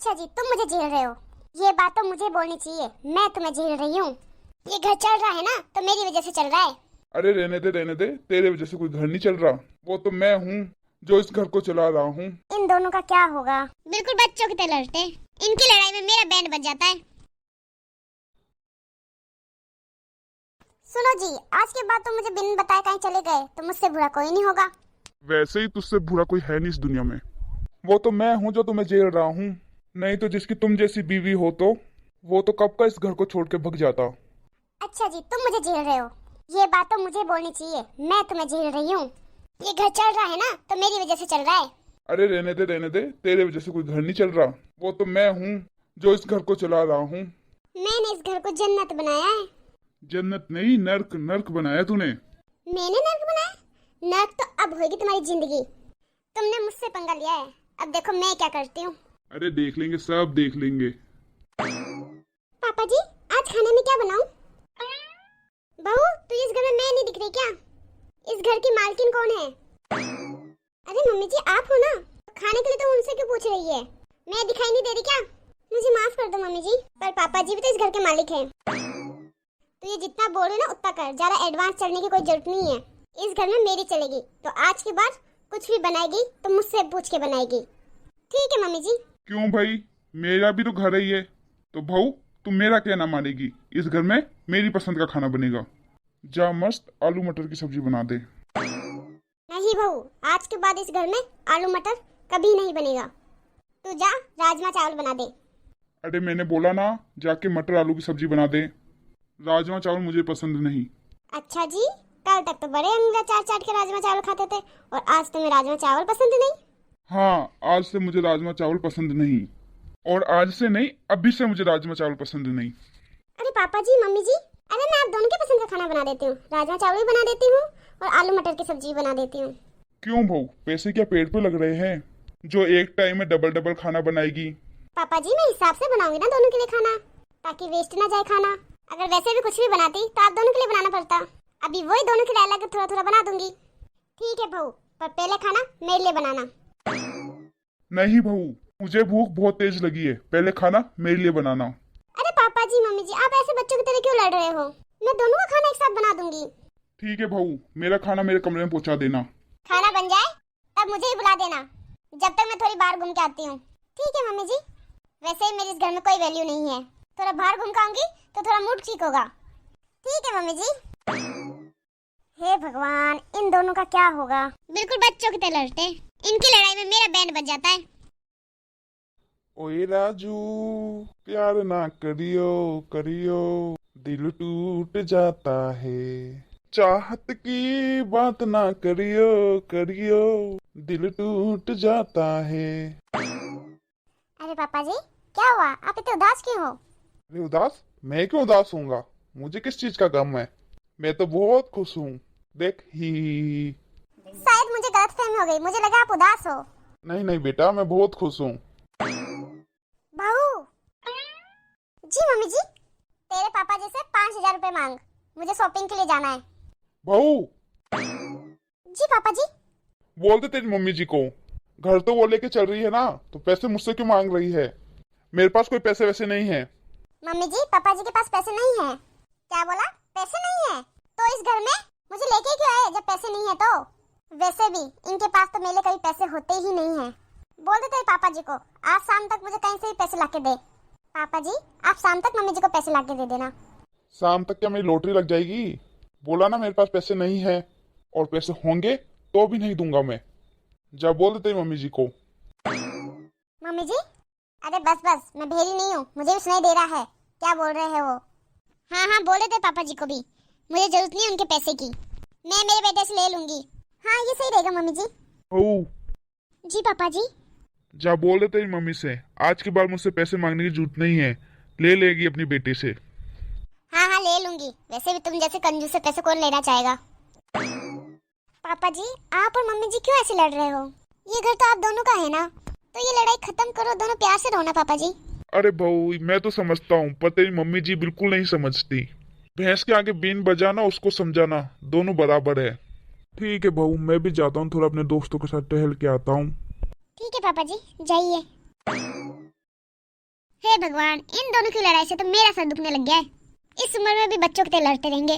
अच्छा जी, तुम मुझे झेल रहे हो। ये बात तो मुझे बोलनी चाहिए, मैं तुम्हें झेल रही हूँ। ये घर चल रहा है ना तो मेरी वजह से चल रहा है। अरे रहने दे, तेरे वजह से कोई घर नहीं चल रहा। वो तो मैं हूँ जो इस घर को चला रहा हूँ। इन दोनों का क्या होगा? बिल्कुल बच्चों की तरह लड़ते। इनकी लड़ाई में मेरा बैंड बज जाता है। सुनो जी, आज के बाद तुम मुझे बिन बताए कहीं चले गए तो मुझसे बुरा कोई नहीं होगा। वैसे ही तुझसे बुरा कोई है नहीं इस दुनिया में। वो तो मैं हूँ जो तुम्हें झेल रहा हूँ। नहीं तो जिसकी तुम जैसी बीवी हो तो वो तो कब का इस घर को छोड़ के भग जाता। अच्छा जी, तुम मुझे झेल रहे हो। ये बात तो मुझे बोलनी चाहिए, मैं तुम्हें झेल रही हूँ। ये घर चल रहा है ना तो मेरी वजह से चल रहा है। अरे रहने दे, तेरे वजह से कोई घर नहीं चल रहा। वो तो मैं हूँ जो इस घर को चला रहा हूँ। मैंने इस घर को जन्नत बनाया है। जन्नत नहीं, नर्क नर्क बनाया तूने। मैंने नर्क बनाया? नर्क तो अब होगी तुम्हारी जिंदगी। तुमने मुझसे पंगा लिया है, अब देखो मैं क्या करती हूँ। अरे देख लेंगे, सब देख लेंगे। पापा जी, आज खाने में क्या बनाऊं? बहू, तू इस घर में मैं नहीं दिख रही क्या? इस घर की मालकिन कौन है? अरे मम्मी जी, आप हो ना? खाने के लिए तो उनसे क्यों पूछ रही है? मैं दिखाई नहीं दे रही क्या? मुझे माफ कर दो मम्मी जी, पर पापा जी भी तो इस घर के मालिक हैं। तो ये जितना बोल रहे ना उतना कर, ज्यादा एडवांस चढ़ने की कोई जरूरत नहीं है। इस घर में मेरी चलेगी, तो आज के बाद कुछ भी बनाएगी तो मुझसे पूछ के बनाएगी। ठीक है मम्मी जी। क्यों भाई, मेरा भी तो घर ही है। तो भाऊ, तुम मेरा कहना मानेगी। इस घर में मेरी पसंद का खाना बनेगा। जा मस्त आलू मटर की सब्जी बना दे। नहीं बहू, आज के बाद इस घर में आलू मटर कभी नहीं बनेगा। तू जा राजमा चावल बना दे। अरे मैंने बोला ना, जाके मटर आलू की सब्जी बना दे। राजमा चावल मुझे पसंद नहीं। अच्छा जी, कल तक तो बड़े अंगूठा चाट चाट के राजमा चावल खाते थे और आज तुम्हें राजमा चावल पसंद नहीं? हाँ, आज से मुझे राजमा चावल पसंद नहीं। और आज से नहीं, अभी से मुझे राजमा चावल पसंद नहीं। अरे पापा जी, मम्मी जी, अरे मैं आप दोनों के पसंद का खाना बना देती हूँ। राजमा चावल भी बना देती हूँ और आलू मटर की सब्जी बना देती हूँ। क्यों भाऊ, पैसे क्या पेट पे लग रहे हैं जो एक टाइम में डबल डबल खाना बनाएगी? पापा जी, मैं हिसाब से बनाऊंगी ना दोनों के लिए खाना, ताकि वेस्ट ना जाए खाना। अगर वैसे भी कुछ भी बनाती तो आप दोनों के लिए बनाना पड़ता। अभी वही दोनों के लिए अलग थोड़ा थोड़ा बना दूंगी। ठीक है बहू, पर पहले खाना मेरे लिए बनाना। नहीं भाऊ, मुझे भूख बहुत तेज लगी है। पहले खाना मेरे लिए बनाना। अरे पापा जी, मम्मी जी, आप ऐसे बच्चों की तरह क्यों लड़ रहे हो? मैं दोनों का खाना एक साथ बना दूंगी। ठीक है भाऊ, मेरा खाना मेरे कमरे में पहुंचा देना। खाना बन जाए तब मुझे ही बुला देना, जब तक मैं थोड़ी बाहर घूम के आती हूँ। ठीक है मम्मी जी। वैसे ही मेरे इस घर में कोई वैल्यू नहीं है, थोड़ा बाहर घूम के आऊंगी तो थोड़ा मूड ठीक होगा। ठीक है मम्मी जी। हे भगवान, इन दोनों का क्या होगा? बिल्कुल बच्चों की तरह लड़ते। इनकी लड़ाई में मेरा बैंड बज जाता है। ओए राजू, प्यार ना करियो करियो, दिल टूट जाता है। चाहत की बात ना करियो करियो, दिल टूट जाता है। अरे पापा जी, क्या हुआ? आप इतने उदास क्यों हो? अरे उदास? मैं क्यों उदास होऊंगा? मुझे किस चीज का गम है? मैं तो बहुत खुश हूँ। देख ही। शायद मुझे गलतफहमी हो गई, मुझे लगा आप उदास हो। नहीं नहीं बेटा, मैं बहुत खुश हूँ। बहू जी, मम्मी जी, तेरे पापा जी से 5,000 रुपए मांग, मुझे शॉपिंग के लिए जाना है। बहू, जी पापा जी। बोल दे तेरी मम्मी जी को। घर तो वो लेके चल रही है ना, तो पैसे मुझसे क्यों मांग रही है? मेरे पास कोई पैसे वैसे नहीं है। मम्मी जी, पापा जी के पास पैसे नहीं है। क्या बोला? पैसे नहीं है? तो इस घर में मुझे लेके क्यों आए जब पैसे नहीं है? तो वैसे भी इनके पास तो मेरे कभी पैसे होते ही नहीं है। बोल दे तेरे पापा जी को आज शाम तक मुझे कहीं से भी पैसे लाके दे। पापा जी, आप शाम तक मम्मी जी को पैसे लाके दे देना। शाम तक क्या मेरी लॉटरी लग जाएगी? बोला ना मेरे पास पैसे नहीं है, और पैसे होंगे तो भी नहीं दूंगा मैं। जा बोल दे तेरी मम्मी जी को। मम्मी जी, अरे बस बस, मैं भेड़ी नहीं हूँ, मुझे भी सुनाई दे रहा है क्या बोल रहे हैं वो। हाँ हाँ, बोले थे पापा जी को भी, मुझे जरूरत नहीं है उनके पैसे की, मैं मेरे बेटे से ले लूंगी। हाँ, ये सही रहेगा मम्मी जी। ओ, जी पापा जी। जा बोल दे तेरी मम्मी से आज के बाद मुझसे पैसे मांगने की जरूरत नहीं है। ले लेगी अपनी बेटी से। हाँ हाँ, ले लूंगी। वैसे भी तुम जैसे कंजूस से पैसे कौन लेना चाहेगा? पापा जी, आप और मम्मी जी क्यों ऐसे लड़ रहे हो? ये घर तो आप दोनों का है ना, तो ये लड़ाई खत्म करो, दोनों प्यार से रहो ना पापा जी। अरे बहू, मैं तो समझता हूँ, पर तेरी मम्मी जी बिल्कुल नहीं समझती। भैंस के आगे बीन बजाना, उसको समझाना, दोनों बराबर है। ठीक है बहू, मैं भी जाता हूँ, थोड़ा अपने दोस्तों के साथ टहल के आता हूँ। ठीक है पापा जी, जाइए। हे भगवान, इन दोनों की लड़ाई से तो मेरा सर दुखने लग गया है। इस उम्र में भी बच्चों के लड़ते रहेंगे।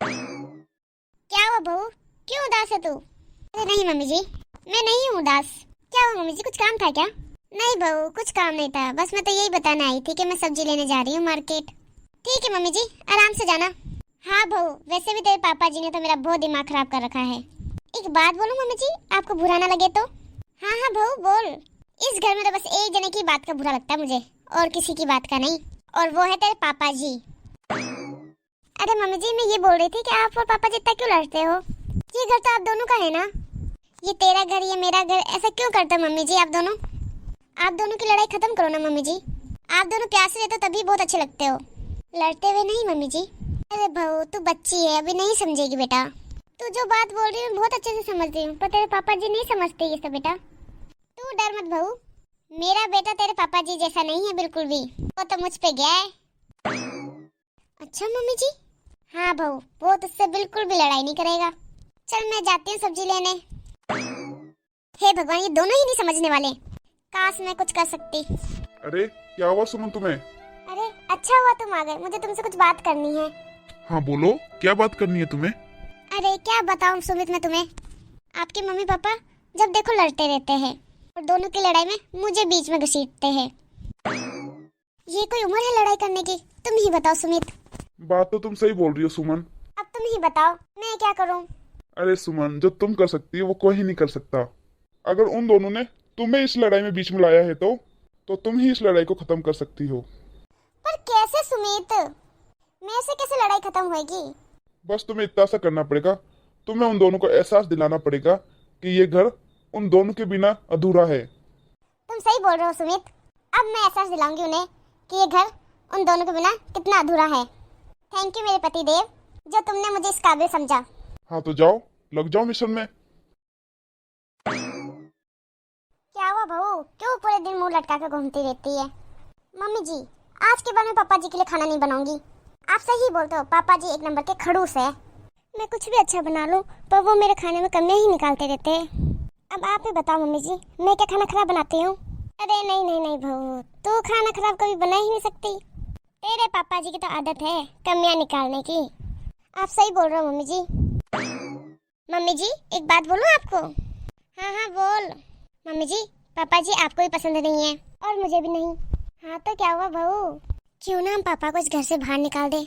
क्या हुआ बहू, क्यों उदास है तू? अरे नहीं मम्मी जी, मैं नहीं हूँ उदास। क्या हुआ मम्मी जी, कुछ काम था क्या? नहीं बहू, कुछ काम नहीं था, बस मैं तो यही बताना आई थी कि मैं सब्जी लेने जा रही हूँ मार्केट। ठीक है मम्मी जी, आराम से जाना। हाँ बहू, वैसे भी तेरे पापा जी ने तो मेरा बहुत दिमाग खराब कर रखा है। एक बात बोलूं मम्मी जी, आपको बुरा ना लगे तो? हाँ हाँ बहू बोल। इस घर में तो बस एक जने की बात का बुरा लगता है मुझे, और किसी की बात का नहीं, और वो है तेरे पापा जी। अरे मम्मी जी, मैं ये बोल रही थी कि आप और पापा जी इतना क्यों लड़ते हो? ये घर तो आप दोनों का है ना, ये तेरा घर ये मेरा घर, ऐसा क्यों करते हो मम्मी जी आप दोनों? आप दोनों की लड़ाई खत्म करो ना मम्मी जी। आप दोनों प्यार से रहते हो तभी बहुत अच्छे लगते हो, लड़ते हुए नहीं मम्मी जी। अरे बहू तू बच्ची है, अभी नहीं समझेगी बेटा। तू जो बात बोल रही है मैं बहुत अच्छे से समझ रही हूँ, पर तेरे पापा जी नहीं समझते ये सब बेटा। तू डर मत बहू, मेरा बेटा तेरे पापा जी जैसा नहीं है बिल्कुल भी, वो तो मुझ पे गया है। अच्छा मम्मी जी? हाँ बहू, वो तुझसे बिल्कुल भी लड़ाई नहीं करेगा। चल मैं जाती हूँ सब्जी लेने। हे भगवान, ये दोनों ही नहीं समझने वाले। काश मैं कुछ कर सकती। अरे क्या हुआ सुमन तुम्हें? अरे अच्छा हुआ तुम आ गए, मुझे तुमसे कुछ बात करनी है। हाँ बोलो, क्या बात करनी है तुम्हें? अरे क्या बताऊं सुमित मैं तुम्हें, आपके मम्मी पापा जब देखो लड़ते रहते हैं, और दोनों की लड़ाई में मुझे बीच में घसीटते हैं। ये कोई उम्र है लड़ाई करने की? तुम ही बताओ सुमित। बात तो तुम सही बोल रही हो सुमन। अब तुम ही बताओ, मैं क्या करूं? अरे सुमन, जो तुम कर सकती है वो कोई नहीं कर सकता। अगर उन दोनों ने तुम्हें इस लड़ाई में बीच में लाया है तो तुम ही इस लड़ाई को खत्म कर सकती हो। पर कैसे सुमित, मैं से कैसे लड़ाई खत्म होगी? बस तुम्हें इतना सा करना पड़ेगा, तुम्हें उन दोनों को एहसास दिलाना पड़ेगा कि ये घर उन दोनों के बिना अधूरा है। तुम सही बोल रहे हो सुमित, अब मैं एहसास दिलाऊंगी उन्हें कि ये घर उन दोनों के बिना कितना अधूरा है। थैंक यू मेरे पति देव, जो तुमने मुझे इस काबिल समझा। हाँ तो जाओ, लग जाओ मिशन में। क्या हुआ बहू, क्यों पूरे दिन मुंह लटका कर घूमती रहती है? मम्मी जी, आज के बाद मैं पापा जी के लिए खाना नहीं बनाऊंगी। आप सही बोलते हो, पापा जी एक नंबर के खड़ूस है। मैं कुछ भी अच्छा बना लूं पर वो मेरे खाने में कमियां ही निकालते रहते हैं। अब आप ही बताओ मम्मी जी, मैं क्या खाना खराब बनाती हूँ? अरे नहीं नहीं नहीं बहू, तू खाना खराब कभी बना ही नहीं सकती। तेरे पापा जी की तो आदत है कमियां निकालने की। आप सही बोल रहे हो मम्मी जी। मम्मी जी एक बात बोलूं आपको? हाँ हाँ बोल। मम्मी जी, पापा जी आपको भी पसंद नहीं है और मुझे भी नहीं। हाँ तो क्या हुआ बहू, क्यों ना हम पापा को इस घर से बाहर निकाल दे,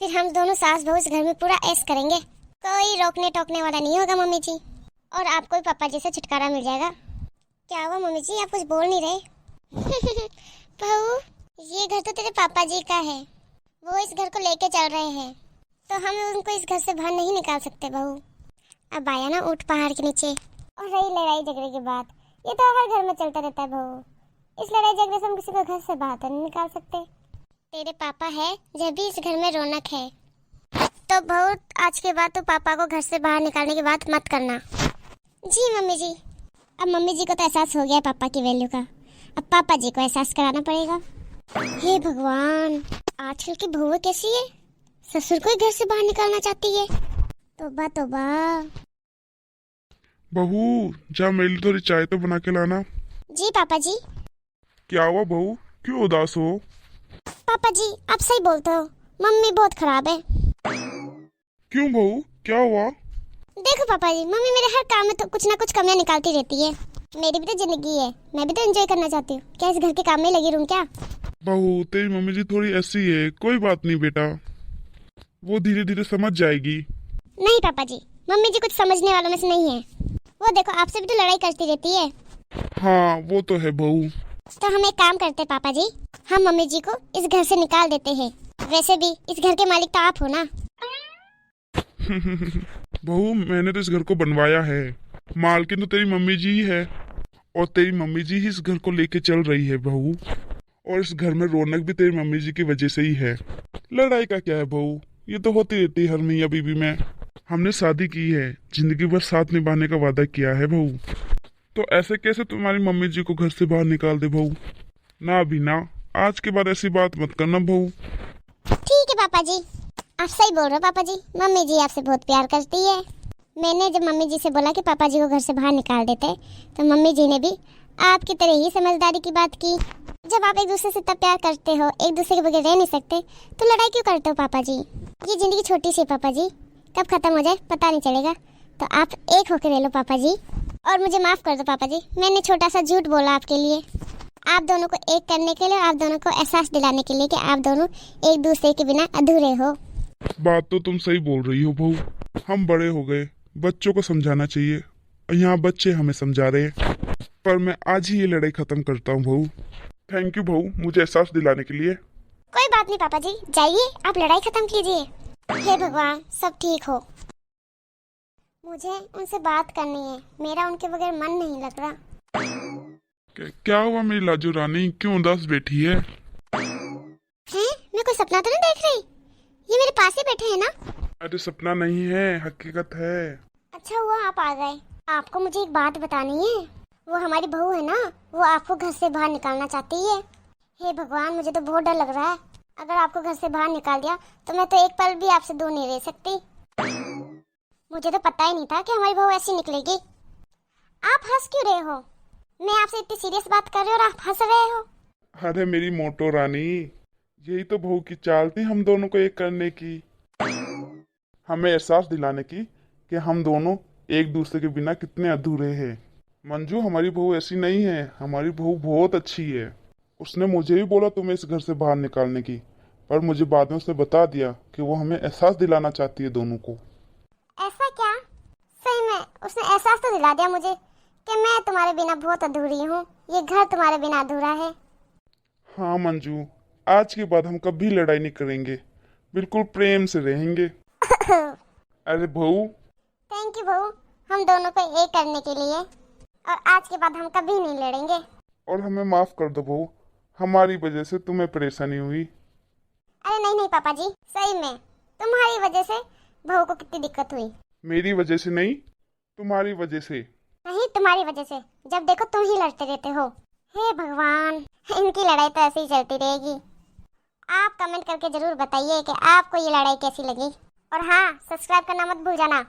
फिर हम दोनों सास बहू इस घर में पूरा ऐश करेंगे, कोई रोकने टोकने वाला नहीं होगा मम्मी जी, और आपको भी पापा जी से छुटकारा मिल जाएगा। क्या हुआ मम्मी जी, आप कुछ बोल नहीं रहे? बहू ये घर तो तेरे पापा जी का है, वो इस घर को लेके चल रहे हैं, तो हम उनको इस घर से बाहर नहीं निकाल सकते बहू। अब आया ना ऊंट पहाड़ के नीचे। और रही लड़ाई झगड़े की बात, ये तो हर घर में चलता रहता है बहू, इस लड़ाई झगड़े से हम किसी को घर से बाहर तो नहीं निकाल सकते। तेरे पापा है जब भी इस घर में रौनक है, तो बहू आज के बाद तो पापा को घर से बाहर निकालने की बात मत करना। जी मम्मी जी। अब मम्मी जी को तो एहसास हो गया है पापा की वैल्यू का, अब पापा जी को एहसास कराना पड़ेगा। हे भगवान, आजकल की बहू कैसी है, ससुर को ही घर से बाहर निकालना चाहती है। तौबा तौबा। बहू जा, मेरे लिए थोड़ी चाय तो बना के लाना। जी पापा जी। क्या हुआ बहू, क्यों उदास हो? पापा जी आप सही बोलते हो, मम्मी बहुत खराब है। क्यों बहू, क्या हुआ? देखो पापा जी, मम्मी मेरे हर काम में तो कुछ ना कुछ कमियां निकालती रहती है। मेरी भी तो जिंदगी है, मैं भी तो एंजॉय करना चाहती हूँ, क्या इस घर के काम में लगी रहूं क्या? बहू तेरी मम्मी जी थोड़ी ऐसी है, कोई बात नहीं बेटा, वो धीरे धीरे समझ जाएगी। नहीं पापा जी, मम्मी जी कुछ समझने वालों में से नहीं है, वो देखो आपसे भी तो लड़ाई करती रहती है। हाँ वो तो है बहू। तो हम एक काम करते पापा जी, हम मम्मी जी को इस घर से निकाल देते हैं, वैसे भी इस घर के मालिक तो आप हो ना। बहू मैंने तो इस घर को बनवाया है, मालकिन तो तेरी मम्मी जी ही है, और तेरी मम्मी जी ही इस घर को लेके चल रही है बहू, और इस घर में रौनक भी तेरी मम्मी जी की वजह से ही है। लड़ाई का क्या है बहू, ये तो होती रहती है हर मियाँ बीवी में। हमने शादी की है, जिंदगी भर साथ निभाने का वादा किया है बहू, तो ऐसे कैसे तुम्हारी मम्मी जी को घर से बाहर निकाल दे बहू? ना अभी ना, आज के बाद ऐसी बात मत करना बहू। ठीक है पापा जी, आप सही बोल रहे हो पापा जी, मम्मी जी आपसे बहुत प्यार करती है। मैंने जब मम्मी जी से बोला कि पापा जी को घर से बाहर निकाल देते, तो मम्मी जी ने भी आपकी तरह ही समझदारी की बात की। जब आप एक दूसरे से इतना प्यार करते हो, एक दूसरे के बगैर रह नहीं सकते, तो लड़ाई क्यों करते हो पापा जी? ये जिंदगी छोटी सी है पापा जी, कब खत्म हो जाए पता नहीं चलेगा। तो आप एक होकर रह लो पापा जी, और मुझे माफ कर दो पापा जी, मैंने छोटा सा झूठ बोला आपके लिए, आप दोनों को एक करने के लिए, आप दोनों को एहसास दिलाने के लिए कि आप दोनों एक दूसरे के बिना अधूरे हो। बात तो तुम सही बोल रही हो बहू, हम बड़े हो गए, बच्चों को समझाना चाहिए। यहाँ बच्चे हमें समझा रहे हैं, पर मैं आज ही ये लड़ाई खत्म करता हूँ बहू। थैंक यू बहू, मुझे एहसास दिलाने के लिए। कोई बात नहीं पापा जी, जाइए आप लड़ाई खत्म कीजिए। हे भगवान सब ठीक हो। मुझे उनसे बात करनी है, मेरा उनके बगैर मन नहीं लग रहा। क्या हुआ मेरी लाजो रानी, क्यों उदास बैठी है? हैं? मैं कोई सपना तो नहीं देख रही? ये मेरे पास ही बैठे हैं ना? अरे सपना नहीं है, हकीकत है। अच्छा हुआ आप आ गए। आपको मुझे एक बात बतानी है। वो हमारी बहू है ना, वो आपको घर से बाहर निकालना चाहती है। हे भगवान, मुझे तो बहुत डर लग रहा है। अगर आपको घर से बाहर निकाल दिया तो मैं तो एक पल भी आपसे दूर नहीं रह सकती। मुझे तो पता ही नहीं था कि हमारी बहू ऐसी निकलेगी। आप हंस क्यों रहे हो? मैं आपसे इतनी सीरियस बात कर रही हूँ और आप हंस रहे हो। अरे मेरी मोटो रानी, यही तो बहू की चाल थी हम दोनों को एक करने की, हमें एहसास दिलाने की कि हम दोनों एक दूसरे के बिना कितने अधूरे हैं। मंजू, हमारी बहू ऐसी नहीं है, हमारी बहू बहुत अच्छी है। उसने मुझे भी बोला तुम्हें इस घर से बाहर निकालने की, पर मुझे बाद में उसने बता दिया कि वो हमें एहसास दिलाना चाहती है दोनों को। ऐसा क्या? सही में उसने एहसास तो दिला दिया मुझे कि मैं तुम्हारे बिना बहुत अधूरी हूँ, ये घर तुम्हारे बिना अधूरा है। हाँ मंजू, आज के बाद हम कभी लड़ाई नहीं करेंगे, बिल्कुल प्रेम से रहेंगे। अरे बहू। थैंक यू बहू, हम दोनों को एक करने के लिए, और आज के बाद हम कभी नहीं लड़ेंगे। और हमें माफ कर दो बहू, हमारी वजह से तुम्हें परेशानी हुई। अरे नहीं नहीं पापा जी, सही में तुम्हारी वजह से बहू को कितनी दिक्कत हुई। मेरी वजह से नहीं, तुम्हारी वजह से। नहीं, तुम्हारी वजह से, जब देखो तुम ही लड़ते रहते हो। हे भगवान, इनकी लड़ाई तो ऐसे ही चलती रहेगी। आप कमेंट करके जरूर बताइए कि आपको ये लड़ाई कैसी लगी, और हाँ, सब्सक्राइब करना मत भूल जाना।